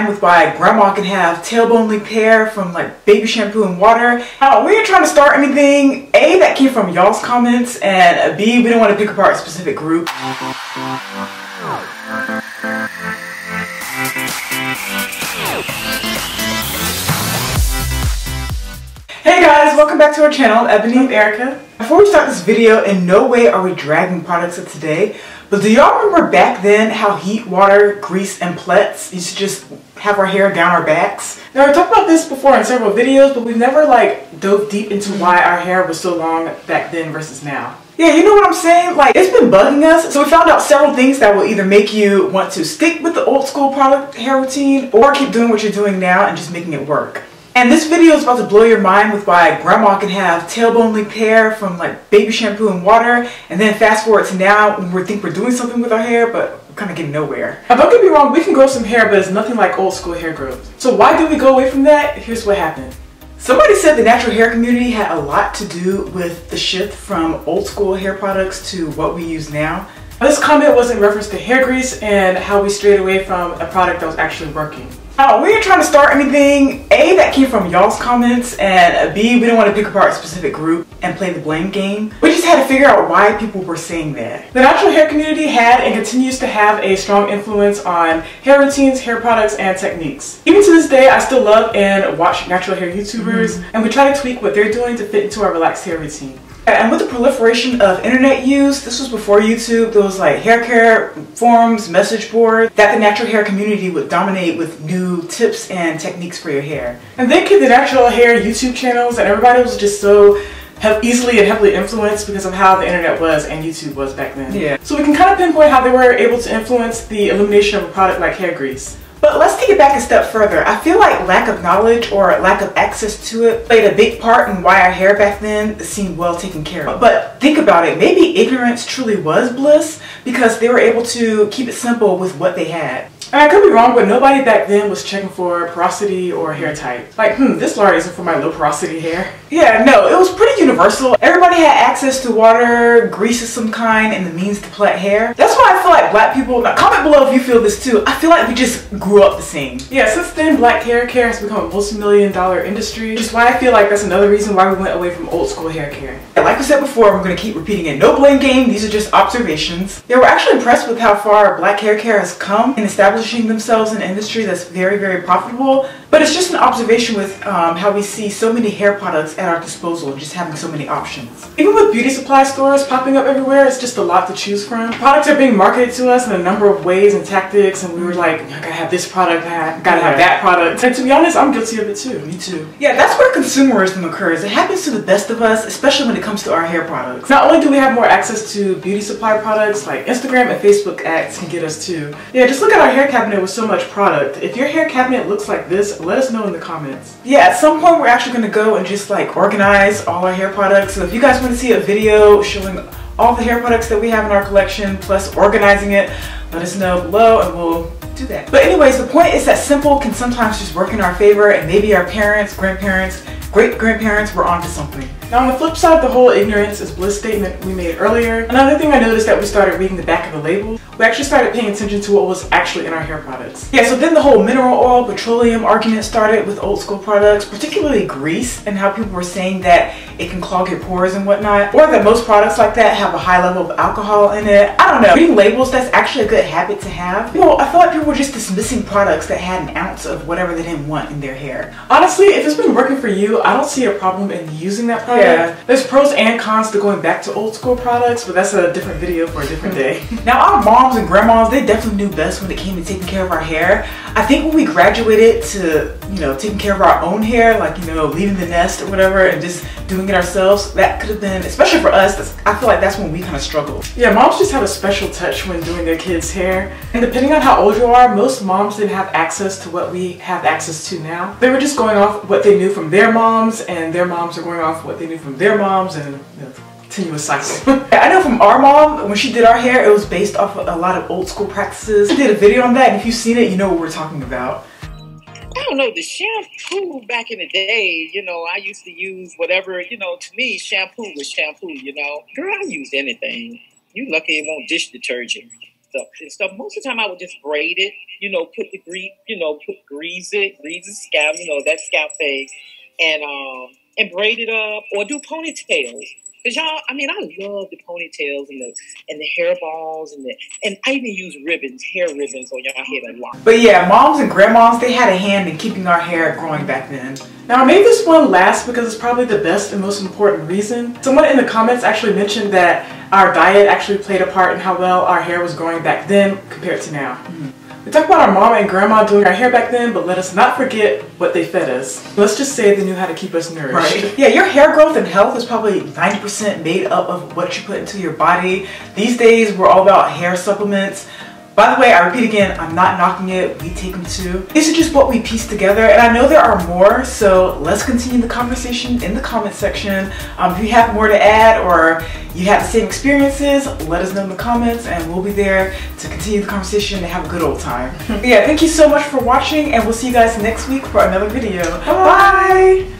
with why grandma can have tailbone length hair from like baby shampoo and water. We ain't trying to start anything. A, that came from y'all's comments, and B, we don't want to pick apart a specific group. Hey guys, welcome back to our channel, Ebony and Erica. Before we start this video, in no way are we dragging products of today, but do y'all remember back then how heat, water, grease, and plets used to just have our hair down our backs? Now, we talked about this before in several videos, but we've never dove deep into why our hair was so long back then versus now. Yeah, you know what I'm saying? It's been bugging us, so we found out several things that will either make you want to stick with the old school product hair routine or keep doing what you're doing now and just making it work. And this video is about to blow your mind with why grandma can have tailbone length hair from baby shampoo and water, and then fast forward to now when we think we're doing something with our hair, but we're kind of getting nowhere. Now, don't get me wrong, we can grow some hair, but it's nothing like old school hair growth. So why did we go away from that? Here's what happened. Somebody said the natural hair community had a lot to do with the shift from old school hair products to what we use now. This comment was in reference to hair grease and how we strayed away from a product that was actually working. Now, we ain't trying to start anything. A, that came from y'all's comments, and B, we don't want to pick apart a specific group and play the blame game. We just had to figure out why people were saying that. The natural hair community had and continues to have a strong influence on hair routines, hair products, and techniques. Even to this day, I still love and watch natural hair YouTubers, and we try to tweak what they're doing to fit into our relaxed hair routine. And with the proliferation of internet use, this was before YouTube, there was hair care forums, message boards, that the natural hair community would dominate with new tips and techniques for your hair. And then came the natural hair YouTube channels, and everybody was just so easily and heavily influenced because of how the internet was and YouTube was back then. Yeah. So we can kind of pinpoint how they were able to influence the elimination of a product like hair grease. But let's take it back a step further. I feel like lack of knowledge or lack of access to it played a big part in why our hair back then seemed well taken care of. But think about it, maybe ignorance truly was bliss because they were able to keep it simple with what they had. And I could be wrong, but nobody back then was checking for porosity or hair type. This lard isn't for my low porosity hair. Yeah, no, it was pretty universal. Everybody had access to water, grease of some kind, and the means to plait hair. That's why I feel like black people, now comment below if you feel this too, I feel like we just grew up the same. Yeah, since then, black hair care has become a multi-million-dollar industry, which is why I feel like that's another reason why we went away from old school hair care. And like we said before, we're going to keep repeating it. No blame game, these are just observations. Yeah, we're actually impressed with how far black hair care has come in establishing themselves in an industry that's very, very profitable. But it's just an observation with how we see so many hair products at our disposal, just having so many options. Even with beauty supply stores popping up everywhere, it's just a lot to choose from. Products are being marketed to us in a number of ways and tactics, and we were like, I gotta have this product, I gotta have that product. And to be honest, I'm guilty of it too. Me too. Yeah, that's where consumerism occurs. It happens to the best of us, especially when it comes to our hair products. Not only do we have more access to beauty supply products, like Instagram and Facebook ads can get us too. Yeah, just look at our hair cabinet with so much product. If your hair cabinet looks like this, let us know in the comments. Yeah, at some point we're actually going to go and just organize all our hair products. So if you guys want to see a video showing all the hair products that we have in our collection plus organizing it, let us know below and we'll do that. But anyways, the point is that simple can sometimes just work in our favor, and maybe our parents, grandparents, great-grandparents were onto something. Now, on the flip side of the whole ignorance is bliss statement we made earlier, another thing I noticed that we started reading the back of the labels. We actually started paying attention to what was actually in our hair products. Yeah, so then the whole mineral oil, petroleum argument started with old school products, particularly grease, and how people were saying that it can clog your pores and whatnot, or that most products like that have a high level of alcohol in it. I don't know. Reading labels, that's actually a good habit to have. Well, I feel like people were just dismissing products that had an ounce of whatever they didn't want in their hair. Honestly, if it's been working for you, I don't see a problem in using that product. Yeah. There's pros and cons to going back to old school products, but that's a different video for a different day. Now, our moms and grandmas, they definitely knew best when it came to taking care of our hair. I think when we graduated to, taking care of our own hair, leaving the nest or whatever and just doing it ourselves, that could have been, especially for us, I feel like that's when we kind of struggled. Yeah, moms just have a special touch when doing their kids' hair. And depending on how old you are, most moms didn't have access to what we have access to now. They were just going off what they knew from their moms, and their moms are going off what they knew from their moms, and continuous cycle. I know from our mom, when she did our hair, it was based off of a lot of old school practices. She did a video on that, and if you've seen it, you know what we're talking about. I don't know, the shampoo back in the day, I used to use whatever, to me, shampoo was shampoo, Girl, I use anything. You lucky it won't dish detergent. and stuff. Most of the time, I would just braid it. Put the grease. Grease the scalp. That scalp thing, and braid it up or do ponytails. Cause y'all, I love the ponytails and the hair balls and I even use hair ribbons on y'all head a lot. But yeah, moms and grandmas, they had a hand in keeping our hair growing back then. Now I made this one last because it's probably the best and most important reason. Someone in the comments actually mentioned that our diet actually played a part in how well our hair was growing back then compared to now. We talk about our mama and grandma doing our hair back then, but let us not forget what they fed us. Let's just say they knew how to keep us nourished. Right. Yeah, your hair growth and health is probably 90% made up of what you put into your body. These days, we're all about hair supplements. By the way, I repeat again, I'm not knocking it, we take them too. These are just what we pieced together, and I know there are more, so let's continue the conversation in the comment section. If you have more to add or you have the same experiences, let us know in the comments and we'll be there to continue the conversation and have a good old time. Yeah, thank you so much for watching and we'll see you guys next week for another video. Bye!